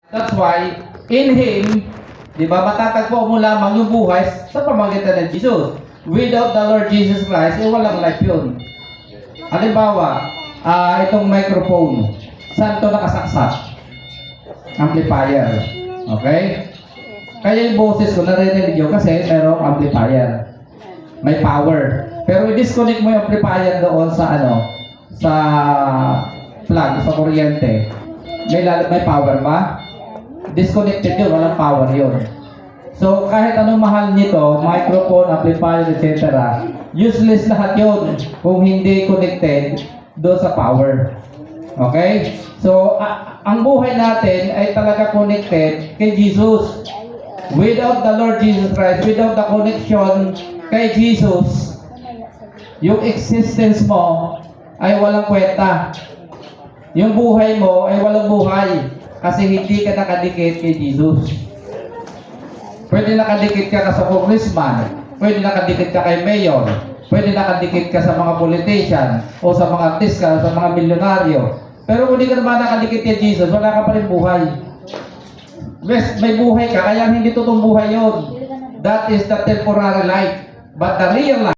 That's why, in Him, di ba, matatagpo mo lamang yung buhay sa pamamagitan ng Jesus. Without the Lord Jesus Christ, walang life yun. Halimbawa, itong microphone, saan ito nakasaksak? Amplifier. Okay? Kaya yung boses ko, narinig nyo kasi merong amplifier. May power. Pero i-disconnect mo yung amplifier doon sa sa plug, sa kuryente. May power ba? Disconnected yun, walang power yun. So, kahit anong mahal nito, microphone, amplifier, etc., useless lahat yun kung hindi connected doon sa power. Okay? So, ang buhay natin ay talaga connected kay Jesus. Without the Lord Jesus Christ, without the connection kay Jesus, yung existence mo ay walang kwenta. Yung buhay mo ay walang buhay kasi hindi ka nakadikit kay Jesus. Pwede nakadikit ka sa congressman, pwede nakadikit ka kay mayor, pwede nakadikit ka sa mga politician o sa mga artista, sa mga milyonaryo. Pero kung hindi ka naman nakadikit kay Jesus, wala ka pa rin buhay. Yes, may buhay ka, kaya hindi totoong buhay yun. That is the temporary life. But the real life,